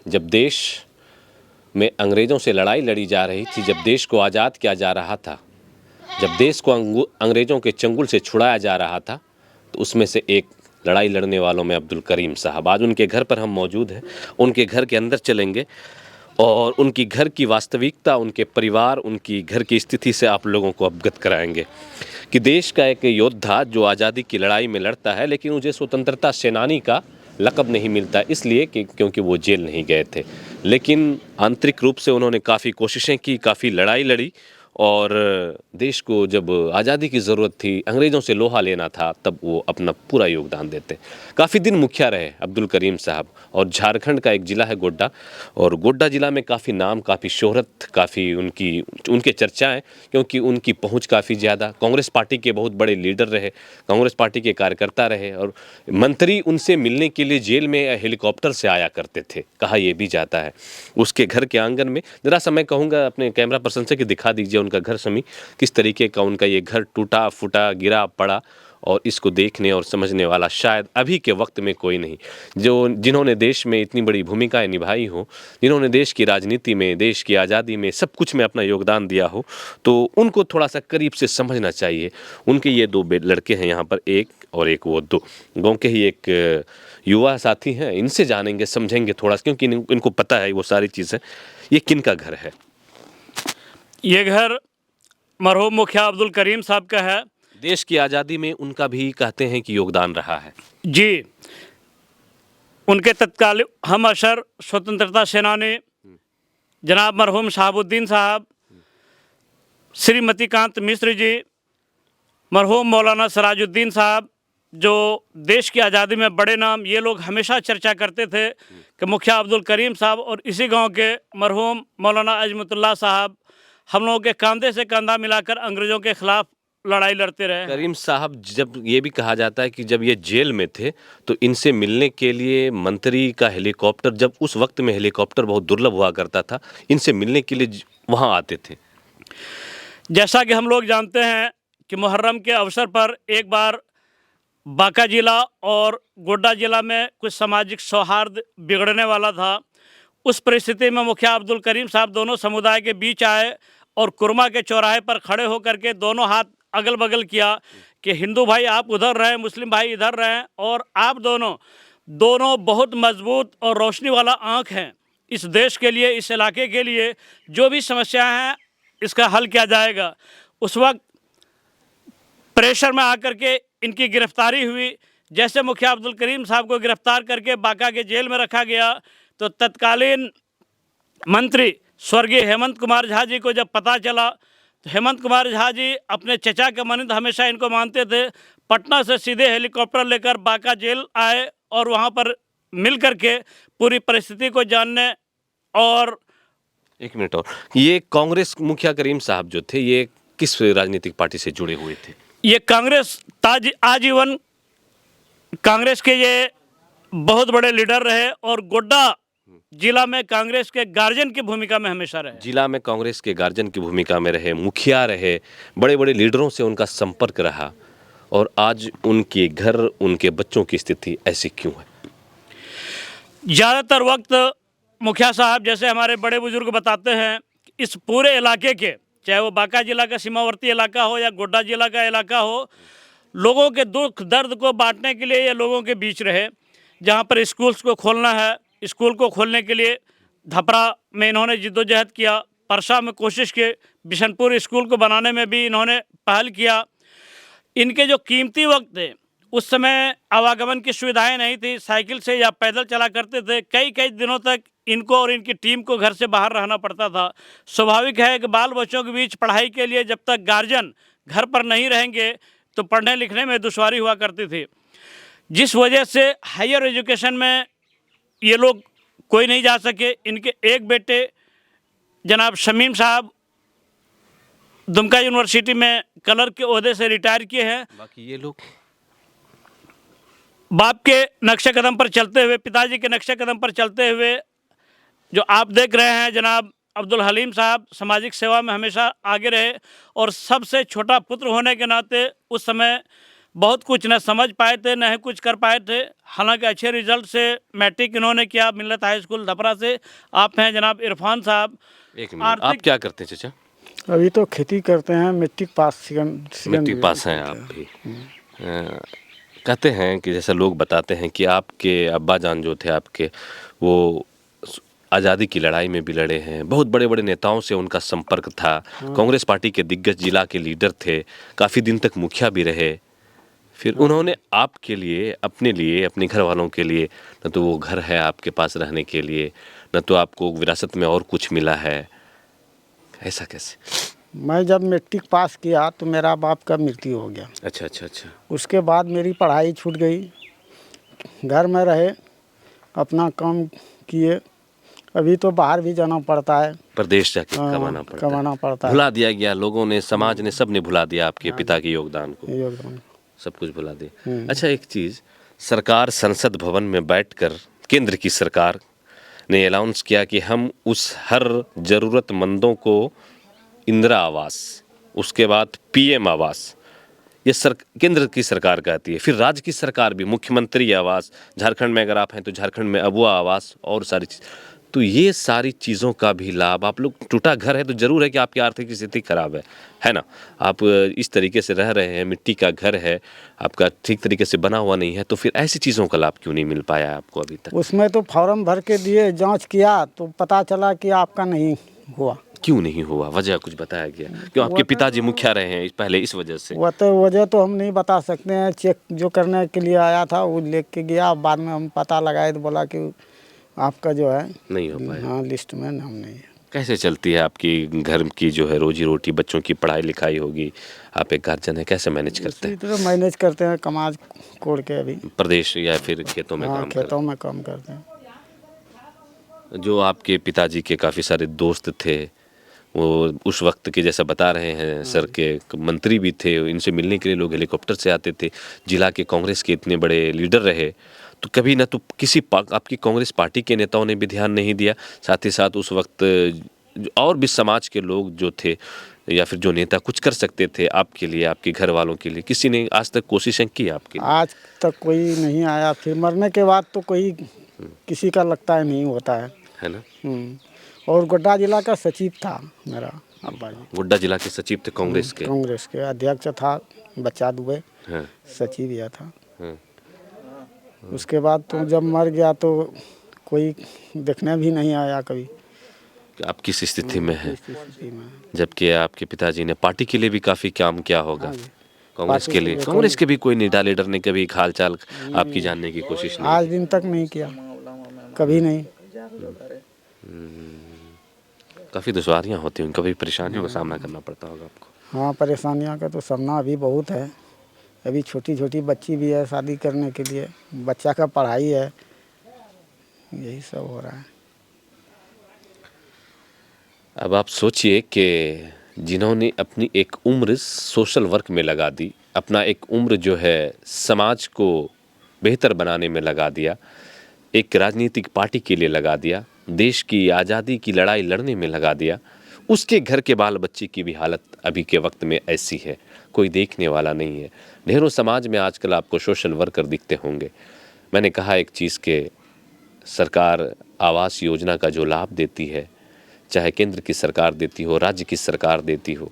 जब देश में अंग्रेज़ों से लड़ाई लड़ी जा रही थी, जब देश को आज़ाद किया जा रहा था, जब देश को अंग्रेज़ों के चंगुल से छुड़ाया जा रहा था, तो उसमें से एक लड़ाई लड़ने वालों में अब्दुल करीम साहब। आज उनके घर पर हम मौजूद हैं, उनके घर के अंदर चलेंगे और उनकी घर की वास्तविकता, उनके परिवार, उनकी घर की स्थिति से आप लोगों को अवगत कराएंगे कि देश का एक योद्धा जो आज़ादी की लड़ाई में लड़ता है, लेकिन मुझे स्वतंत्रता सेनानी का लक़ब नहीं मिलता, इसलिए कि क्योंकि वो जेल नहीं गए थे। लेकिन आंतरिक रूप से उन्होंने काफ़ी कोशिशें की, काफ़ी लड़ाई लड़ी और देश को जब आज़ादी की ज़रूरत थी, अंग्रेज़ों से लोहा लेना था, तब वो अपना पूरा योगदान देते। काफ़ी दिन मुखिया रहे अब्दुल करीम साहब और झारखंड का एक ज़िला है गोड्डा, और गोड्डा ज़िला में काफ़ी नाम, काफ़ी शोहरत, काफ़ी उनके चर्चाएँ, क्योंकि उनकी पहुँच काफ़ी ज़्यादा। कांग्रेस पार्टी के बहुत बड़े लीडर रहे, कांग्रेस पार्टी के कार्यकर्ता रहे और मंत्री उनसे मिलने के लिए जेल में हेलीकॉप्टर से आया करते थे, कहा यह भी जाता है। उसके घर के आंगन में ज़रा सा मैं कहूँगा अपने कैमरा पर्सन से कि दिखा दीजिए उनका घर समी, किस तरीके का उनका ये घर टूटा फूटा गिरा पड़ा, और इसको देखने और समझने वाला शायद अभी के वक्त में कोई नहीं। जिन्होंने देश में इतनी बड़ी भूमिकाएं निभाई हो, जिन्होंने देश की राजनीति में, देश की आज़ादी में, सब कुछ में अपना योगदान दिया हो, तो उनको थोड़ा सा करीब से समझना चाहिए। उनके ये दो लड़के हैं यहाँ पर, एक और एक वो दो गाँव के ही एक युवा साथी हैं, इनसे जानेंगे, समझेंगे थोड़ा सा, क्योंकि इनको पता है वो सारी चीज़ें। ये किन का घर है? ये घर मरहूम मुखिया अब्दुल करीम साहब का है। देश की आज़ादी में उनका भी कहते हैं कि योगदान रहा है। जी, उनके तत्कालीन हम अशर स्वतंत्रता सेनानी जनाब मरहूम शहाबुद्दीन साहब, श्रीमती कांत मिश्र जी, मरहूम मौलाना सिराजुद्दीन साहब, जो देश की आज़ादी में बड़े नाम, ये लोग हमेशा चर्चा करते थे कि मुखिया अब्दुल करीम साहब और इसी गांव के मरहूम मौलाना अजमतुल्लाह साहब हम लोगों के कंधे से कंधा मिलाकर अंग्रेज़ों के ख़िलाफ़ लड़ाई लड़ते रहे। करीम साहब, जब ये भी कहा जाता है कि जब ये जेल में थे तो इनसे मिलने के लिए मंत्री का हेलीकॉप्टर, जब उस वक्त में हेलीकॉप्टर बहुत दुर्लभ हुआ करता था, इनसे मिलने के लिए वहाँ आते थे। जैसा कि हम लोग जानते हैं कि मुहर्रम के अवसर पर एक बार बांका जिला और गोड्डा जिला में कुछ सामाजिक सौहार्द बिगड़ने वाला था। उस परिस्थिति में मुखिया अब्दुल करीम साहब दोनों समुदाय के बीच आए और कुरमा के चौराहे पर खड़े होकर के दोनों हाथ अगल बगल किया कि हिंदू भाई आप उधर रहें, मुस्लिम भाई इधर रहें, और आप दोनों बहुत मजबूत और रोशनी वाला आँख हैं इस देश के लिए, इस इलाके के लिए। जो भी समस्याएं हैं इसका हल किया जाएगा। उस वक्त प्रेशर में आकर के इनकी गिरफ्तारी हुई। जैसे मुखिया अब्दुल करीम साहब को गिरफ्तार करके बांका के जेल में रखा गया, तो तत्कालीन मंत्री स्वर्गीय हेमंत कुमार झा जी को जब पता चला, तो हेमंत कुमार झा जी अपने चचा के मानंद हमेशा इनको मानते थे। पटना से सीधे हेलीकॉप्टर लेकर बांका जेल आए और वहाँ पर मिल करके पूरी परिस्थिति को जानने। और एक मिनट, और ये कांग्रेस मुखिया करीम साहब जो थे, ये किस राजनीतिक पार्टी से जुड़े हुए थे? ये कांग्रेस आजीवन कांग्रेस के ये बहुत बड़े लीडर रहे और गोड्डा जिला में कांग्रेस के गार्जियन की भूमिका में हमेशा रहे। जिला में कांग्रेस के गार्जियन की भूमिका में रहे, मुखिया रहे, बड़े बड़े लीडरों से उनका संपर्क रहा, और आज उनके घर, उनके बच्चों की स्थिति ऐसी क्यों है? ज़्यादातर वक्त मुखिया साहब, जैसे हमारे बड़े बुजुर्ग बताते हैं, इस पूरे इलाके के, चाहे वो बांका जिला का सीमावर्ती इलाका हो या गोड्डा जिला का इलाका हो, लोगों के दुख दर्द को बांटने के लिए ये लोगों के बीच रहे। जहाँ पर स्कूल्स को खोलना है, स्कूल को खोलने के लिए धपरा में इन्होंने जिद्दोजहद किया, परसा में कोशिश की, बिशनपुर स्कूल को बनाने में भी इन्होंने पहल किया। इनके जो कीमती वक्त थे, उस समय आवागमन की सुविधाएं नहीं थी, साइकिल से या पैदल चला करते थे। कई कई दिनों तक इनको और इनकी टीम को घर से बाहर रहना पड़ता था। स्वाभाविक है कि बाल बच्चों के बीच पढ़ाई के लिए जब तक गार्जियन घर पर नहीं रहेंगे तो पढ़ने लिखने में दुश्वारी हुआ करती थी, जिस वजह से हायर एजुकेशन में ये लोग कोई नहीं जा सके। इनके एक बेटे जनाब शमीम साहब दुमका यूनिवर्सिटी में क्लर्क के ओहदे से रिटायर किए हैं। बाकी ये लोग बाप के नक्शे कदम पर चलते हुए, पिताजी के नक्शे कदम पर चलते हुए जो आप देख रहे हैं, जनाब अब्दुल हलीम साहब सामाजिक सेवा में हमेशा आगे रहे, और सबसे छोटा पुत्र होने के नाते उस समय बहुत कुछ न समझ पाए थे, न ही कुछ कर पाए थे। हालांकि अच्छे रिजल्ट से मैट्रिक इन्होंने किया मिल्लत हाई स्कूल धपरा से। आप हैं जनाब इरफान साहब। एक मिनट, आप क्या करते हैं चाचा? अभी तो खेती करते हैं, matric pass second matric pass हैं आप भी। कहते हैं कि जैसा लोग बताते हैं कि आपके अब्बा जान जो थे आपके, वो आज़ादी की लड़ाई में भी लड़े हैं, बहुत बड़े बड़े नेताओं से उनका संपर्क था, कांग्रेस पार्टी के दिग्गज जिला के लीडर थे, काफ़ी दिन तक मुखिया भी रहे। फिर उन्होंने आपके लिए, अपने घर वालों के लिए, न तो वो घर है आपके पास रहने के लिए, न तो आपको विरासत में और कुछ मिला है। ऐसा कैसे? मैं जब मैट्रिक पास किया तो मेरा बाप का मृत्यु हो गया। अच्छा अच्छा अच्छा। उसके बाद मेरी पढ़ाई छूट गई, घर में रहे, अपना काम किए। अभी तो बाहर भी जाना पड़ता है, प्रदेश जाके हाँ, कमाना पड़ता है। भुला दिया गया लोगों ने, समाज ने, सब ने भुला दिया आपके पिता के योगदान को, योगदान। सब कुछ भुला दिया। अच्छा, एक चीज़, सरकार संसद भवन में बैठकर केंद्र की सरकार ने अनाउंस किया कि हम उस हर ज़रूरतमंदों को इंदिरा आवास, उसके बाद पीएम आवास, ये केंद्र की सरकार कहती है। फिर राज्य की सरकार भी मुख्यमंत्री आवास, झारखंड में अगर आप हैं तो झारखंड में अबुआ आवास और सारी चीज़। तो ये सारी चीज़ों का भी लाभ आप लोग, टूटा घर है तो ज़रूर है कि आपकी आर्थिक स्थिति खराब है ना, आप इस तरीके से रह रहे हैं, मिट्टी का घर है, आपका ठीक तरीके से बना हुआ नहीं है, तो फिर ऐसी चीज़ों का लाभ क्यों नहीं मिल पाया आपको अभी तक? उसमें तो फॉर्म भर के दिए, जांच किया तो पता चला कि आपका नहीं हुआ। क्यों नहीं हुआ? वजह कुछ बताया गया? क्यों आपके पिताजी मुखिया रहे हैं पहले, इस वजह से? वजह तो हम नहीं बता सकते हैं। चेक जो करने के लिए आया था वो लेके के गया, बाद में हम पता लगाए तो बोला कि आपका जो है नहीं हो पाया। हाँ, लिस्ट में नाम नहीं है। कैसे चलती है आपकी घर की जो है रोजी रोटी? बच्चों की पढ़ाई लिखाई होगी, आप एक गार्जियन है, कैसे मैनेज करते हैं? तो मैनेज करते हैं, कमाज कोड़ के। अभी प्रदेश या फिर खेतों में हाँ, काम करते खेतों में काम करते हैं। हैं? जो आपके पिताजी के काफ़ी सारे दोस्त थे, वो उस वक्त के जैसा बता रहे हैं, सर के मंत्री भी थे, इनसे मिलने के लिए लोग हेलीकॉप्टर से आते थे, जिला के कांग्रेस के इतने बड़े लीडर रहे, तो कभी ना तो किसी आपकी कांग्रेस पार्टी के नेताओं ने भी ध्यान नहीं दिया, साथ ही साथ उस वक्त और भी समाज के लोग जो थे या फिर जो नेता कुछ कर सकते थे आपके लिए, आपके घर वालों के लिए, किसी ने आज तक कोशिशें की आपके लिए? आज तक कोई नहीं आया। फिर मरने के बाद तो कोई किसी का लगता है नहीं होता है ना? और गोड्डा जिला का सचिव था मेरा अब्बा जी। गोड्डा जिला के सचिव थे कांग्रेस के? कांग्रेस के अध्यक्ष था बच्चा दुबे, हाँ। सचिव यह था। हाँ। उसके बाद तो जब मर गया तो कोई देखने भी नहीं आया कभी। आप किस स्थिति में हैं? स्थिति में। जबकि आपके पिताजी ने पार्टी के लिए भी काफ़ी काम किया होगा। हाँ जी। कांग्रेस के लिए, कांग्रेस के भी कोई नेता लीडर ने कभी हाल चाल आपकी जानने की कोशिश नहीं? आज दिन तक नहीं किया, कभी नहीं। काफ़ी दुश्वारियाँ होती हैं, कभी परेशानियों का सामना करना पड़ता होगा आपको? हाँ, परेशानियों का तो सामना अभी बहुत है। अभी छोटी छोटी बच्ची भी है शादी करने के लिए, बच्चा का पढ़ाई है, यही सब हो रहा है। अब आप सोचिए कि जिन्होंने अपनी एक उम्र सोशल वर्क में लगा दी, अपना एक उम्र जो है समाज को बेहतर बनाने में लगा दिया, एक राजनीतिक पार्टी के लिए लगा दिया, देश की आज़ादी की लड़ाई लड़ने में लगा दिया, उसके घर के बाल बच्चे की भी हालत अभी के वक्त में ऐसी है, कोई देखने वाला नहीं है। ढेरों समाज में आजकल आपको सोशल वर्कर दिखते होंगे। मैंने कहा एक चीज़ के सरकार आवास योजना का जो लाभ देती है, चाहे केंद्र की सरकार देती हो, राज्य की सरकार देती हो,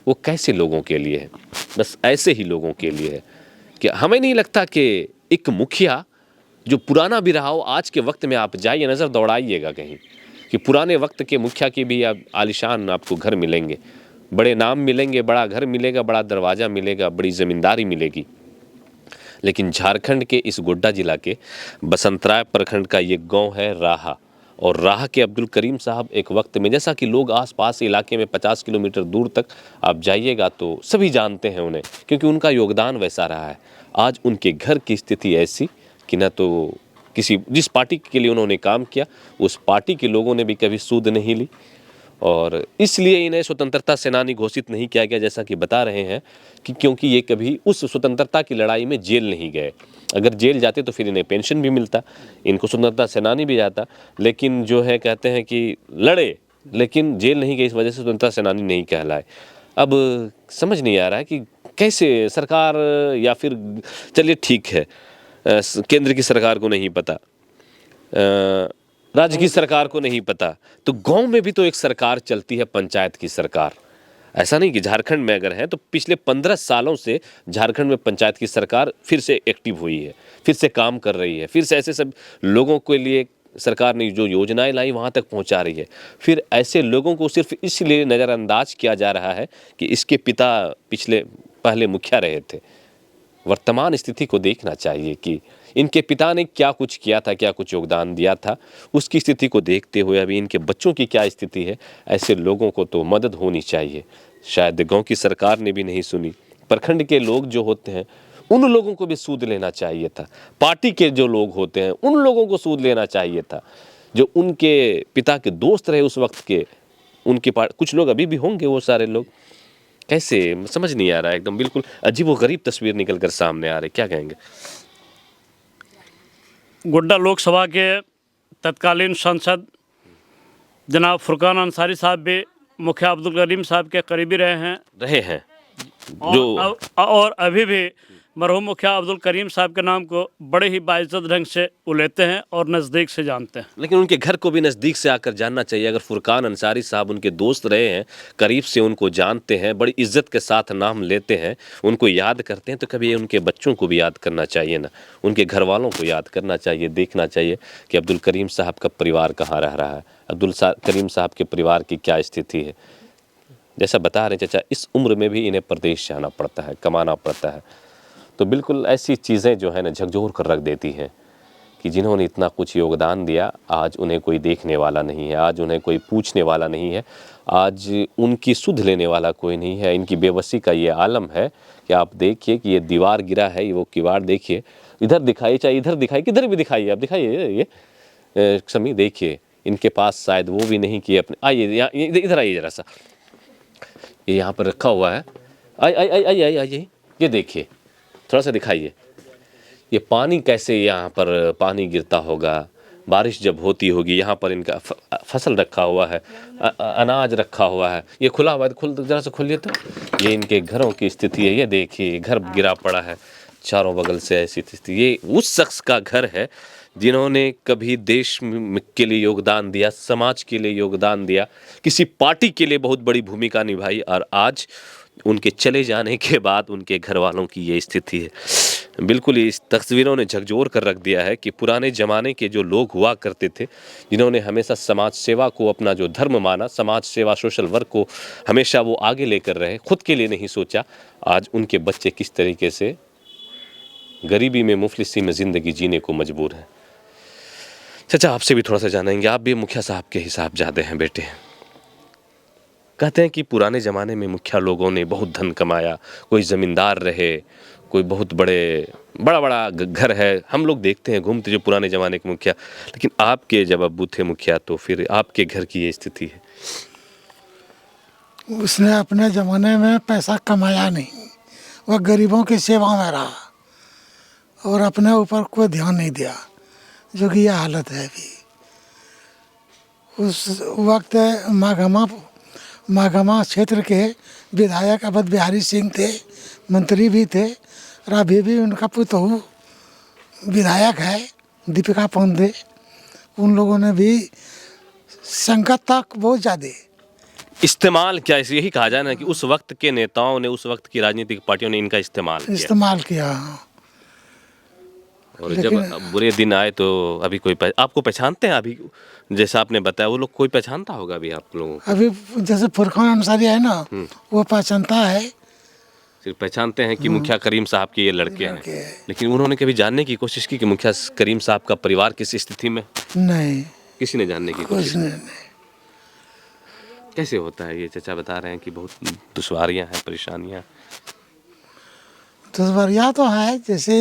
वो कैसे लोगों के लिए है? बस ऐसे ही लोगों के लिए है कि हमें नहीं लगता कि एक मुखिया जो पुराना भी रहा हो, आज के वक्त में आप जाइए, नज़र दौड़ाइएगा कहीं कि पुराने वक्त के मुखिया की भी अब आलीशान आपको घर मिलेंगे, बड़े नाम मिलेंगे, बड़ा घर मिलेगा, बड़ा दरवाज़ा मिलेगा, बड़ी ज़मींदारी मिलेगी। लेकिन झारखंड के इस गोड्डा जिला के बसंतराय प्रखंड का ये गांव है राहा, और राह के अब्दुल करीम साहब एक वक्त में, जैसा कि लोग आसपास इलाके में 50 किलोमीटर दूर तक आप जाइएगा तो सभी जानते हैं उन्हें, क्योंकि उनका योगदान वैसा रहा है। आज उनके घर की स्थिति ऐसी कि न तो जिस पार्टी के लिए उन्होंने काम किया उस पार्टी के लोगों ने भी कभी सूद नहीं ली, और इसलिए इन्हें स्वतंत्रता सेनानी घोषित नहीं किया गया, जैसा कि बता रहे हैं कि क्योंकि ये कभी उस स्वतंत्रता की लड़ाई में जेल नहीं गए। अगर जेल जाते तो फिर इन्हें पेंशन भी मिलता, इनको स्वतंत्रता सेनानी भी जाता, लेकिन जो है कहते हैं कि लड़े लेकिन जेल नहीं गए, इस वजह से स्वतंत्रता सेनानी नहीं कहलाए। अब समझ नहीं आ रहा है कि कैसे सरकार, या फिर चलिए ठीक है, केंद्र की सरकार को नहीं पता, राज्य की सरकार को नहीं पता, तो गांव में भी तो एक सरकार चलती है, पंचायत की सरकार। ऐसा नहीं कि झारखंड में अगर है तो पिछले 15 सालों से झारखंड में पंचायत की सरकार फिर से एक्टिव हुई है, फिर से काम कर रही है, फिर से ऐसे सब लोगों के लिए सरकार ने जो योजनाएं लाई वहाँ तक पहुँचा रही है। फिर ऐसे लोगों को सिर्फ इसलिए नज़रअंदाज किया जा रहा है कि इसके पिता पहले मुखिया रहे थे। वर्तमान स्थिति को देखना चाहिए कि इनके पिता ने क्या कुछ किया था, क्या कुछ योगदान दिया था, उसकी स्थिति को देखते हुए अभी इनके बच्चों की क्या स्थिति है, ऐसे लोगों को तो मदद होनी चाहिए। शायद गांव की सरकार ने भी नहीं सुनी, प्रखंड के लोग जो होते हैं उन लोगों को भी सूद लेना चाहिए था, पार्टी के जो लोग होते हैं उन लोगों को सूद लेना चाहिए था, जो उनके पिता के दोस्त रहे उस वक्त के, उनके कुछ लोग अभी भी होंगे, वो सारे लोग कैसे, समझ नहीं आ रहा है, एकदम बिल्कुल अजीब व गरीब तस्वीर निकल कर सामने आ रही। क्या कहेंगे? गोड्डा लोकसभा के तत्कालीन सांसद जनाब फुरकान अंसारी साहब भी मुखिया अब्दुल करीम साहब के करीबी रहे हैं और अभी भी मरहूम मुखिया अब्दुल करीम साहब के नाम को बड़े ही बाइज्जत ढंग से उलेते हैं और नज़दीक से जानते हैं। लेकिन उनके घर को भी नज़दीक से आकर जानना चाहिए। अगर फुरकान अंसारी साहब उनके दोस्त रहे हैं, करीब से उनको जानते हैं, बड़ी इज्जत के साथ नाम लेते हैं, उनको याद करते हैं, तो कभी उनके बच्चों को भी याद करना चाहिए ना, उनके घर वालों को याद करना चाहिए, देखना चाहिए कि अब्दुल करीम साहब का परिवार कहाँ रह रहा है, अब्दुल करीम साहब के परिवार की क्या स्थिति है। जैसा बता रहे चाचा, इस उम्र में भी इन्हें प्रदेश जाना पड़ता है, कमाना पड़ता है, तो बिल्कुल ऐसी चीज़ें जो है ना झकझोर कर रख देती हैं कि जिन्होंने इतना कुछ योगदान दिया, आज उन्हें कोई देखने वाला नहीं है, आज उन्हें कोई पूछने वाला नहीं है, आज उनकी सुध लेने वाला कोई नहीं है। इनकी बेबसी का ये आलम है कि आप देखिए कि ये दीवार गिरा है, वो किवाड़ देखिए, इधर दिखाइए चाहे इधर दिखाइए, किधर भी दिखाइए, आप दिखाइए ये समी, देखिए इनके पास शायद वो भी नहीं कि अपने, आइए इधर आइए ज़रा सा, ये यहाँ पर रखा हुआ है, आइए ये देखिए, थोड़ा सा दिखाइए, ये पानी कैसे यहाँ पर पानी गिरता होगा, बारिश जब होती होगी, यहाँ पर इनका फसल रखा हुआ है, अनाज रखा हुआ है, ये खुला हुआ है, ज़रा सा खोलिए तो, ये इनके घरों की स्थिति है, ये देखिए घर गिरा पड़ा है चारों बगल से, ऐसी स्थिति। ये उस शख्स का घर है जिन्होंने कभी देश के लिए योगदान दिया, समाज के लिए योगदान दिया, किसी पार्टी के लिए बहुत बड़ी भूमिका निभाई, और आज उनके चले जाने के बाद उनके घर वालों की ये स्थिति है। बिल्कुल इस तस्वीरों ने झकझोर कर रख दिया है कि पुराने ज़माने के जो लोग हुआ करते थे, जिन्होंने हमेशा समाज सेवा को अपना जो धर्म माना, समाज सेवा, सोशल वर्क को हमेशा वो आगे लेकर रहे, खुद के लिए नहीं सोचा, आज उनके बच्चे किस तरीके से गरीबी में, मुफलिसी में ज़िंदगी जीने को मजबूर हैं। चाचा, आपसे भी थोड़ा सा जानेंगे, आप भी मुखिया साहब के हिसाब ज़्यादा हैं बेटे। कहते हैं कि पुराने ज़माने में मुखिया लोगों ने बहुत धन कमाया, कोई ज़मींदार रहे, कोई बहुत बड़ा घर है, हम लोग देखते हैं घूमते जो पुराने ज़माने के मुखिया, लेकिन आपके जब अब्बू थे मुखिया तो फिर आपके घर की ये स्थिति है। उसने अपने ज़माने में पैसा कमाया नहीं, वह गरीबों की सेवा में रहा और अपने ऊपर कोई ध्यान नहीं दिया, जो कि यह हालत है अभी। उस वक्त माघमा क्षेत्र के विधायक अवध बिहारी सिंह थे, मंत्री भी थे, और अभी भी उनका पुत्र विधायक है दीपिका पांडे। उन लोगों ने भी संकट तक बहुत ज़्यादा इस्तेमाल किया, यही कहा जाए ना कि उस वक्त के नेताओं ने, उस वक्त की राजनीतिक पार्टियों ने इनका इस्तेमाल किया। और जब बुरे दिन आए तो अभी कोई आपको पहचानते हैं? अभी जैसा आपने बताया, वो लोग कोई पहचानता होगा अभी आप लोगों को? अभी जैसे फुरकान अंसारी है ना, वो पहचानता है, सिर्फ पहचानते हैं कि मुखिया करीम साहब के ये लड़के हैं, लेकिन उन्होंने कभी जानने की कोशिश की कि मुखिया करीम साहब का परिवार किस स्थिति में? नहीं, किसी ने जानने की कोशिश नहीं। कैसे होता है ये? चाचा बता रहे हैं कि बहुत दुश्वारियां हैं, परेशानियां। दुश्वारियां तो है, जैसे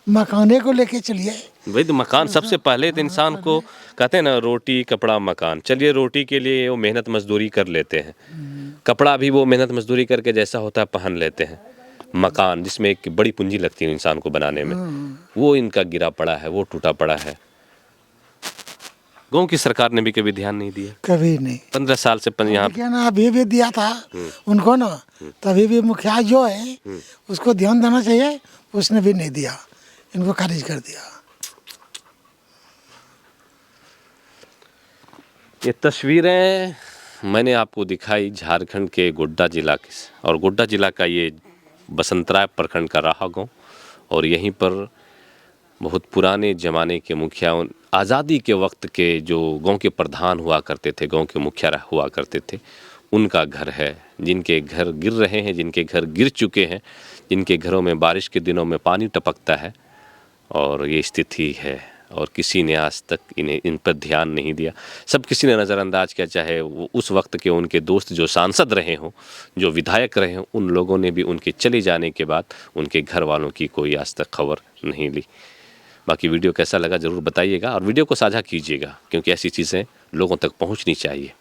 मकाने को लेके चलिए, भाई तो मकान सबसे पहले तो इंसान को कहते हैं ना, रोटी कपड़ा मकान। चलिए रोटी के लिए वो मेहनत मजदूरी कर लेते हैं, कपड़ा भी वो मेहनत मजदूरी करके जैसा होता है पहन लेते हैं। मकान जिसमें एक बड़ी पूंजी लगती है इंसान को बनाने में, वो इनका गिरा पड़ा है, वो टूटा पड़ा है। गांव की सरकार ने भी कभी ध्यान नहीं दिया? कभी नहीं। 15 साल से यहाँ देखिए ना, अभी भी दिया था उनको ना, तभी भी मुखिया जो है उसको ध्यान देना चाहिए, उसने भी नहीं दिया, इनको खारिज कर दिया। ये तस्वीरें मैंने आपको दिखाई झारखंड के गोड्डा जिला की, और गोड्डा जिला का ये बसंतराय प्रखंड का राहा गाँव, और यहीं पर बहुत पुराने ज़माने के मुखिया, आज़ादी के वक्त के जो गांव के प्रधान हुआ करते थे, गांव के मुखिया हुआ करते थे, उनका घर है, जिनके घर गिर रहे हैं, जिनके घर गिर चुके हैं, जिनके घरों में बारिश के दिनों में पानी टपकता है, और ये स्थिति है। और किसी ने आज तक इन पर ध्यान नहीं दिया। सब किसी ने नज़रअंदाज किया, चाहे वो उस वक्त के उनके दोस्त जो सांसद रहे हों, जो विधायक रहे हों, उन लोगों ने भी उनके चले जाने के बाद उनके घर वालों की कोई आज तक खबर नहीं ली। बाकी वीडियो कैसा लगा ज़रूर बताइएगा, और वीडियो को साझा कीजिएगा, क्योंकि ऐसी चीज़ें लोगों तक पहुंचनी चाहिए।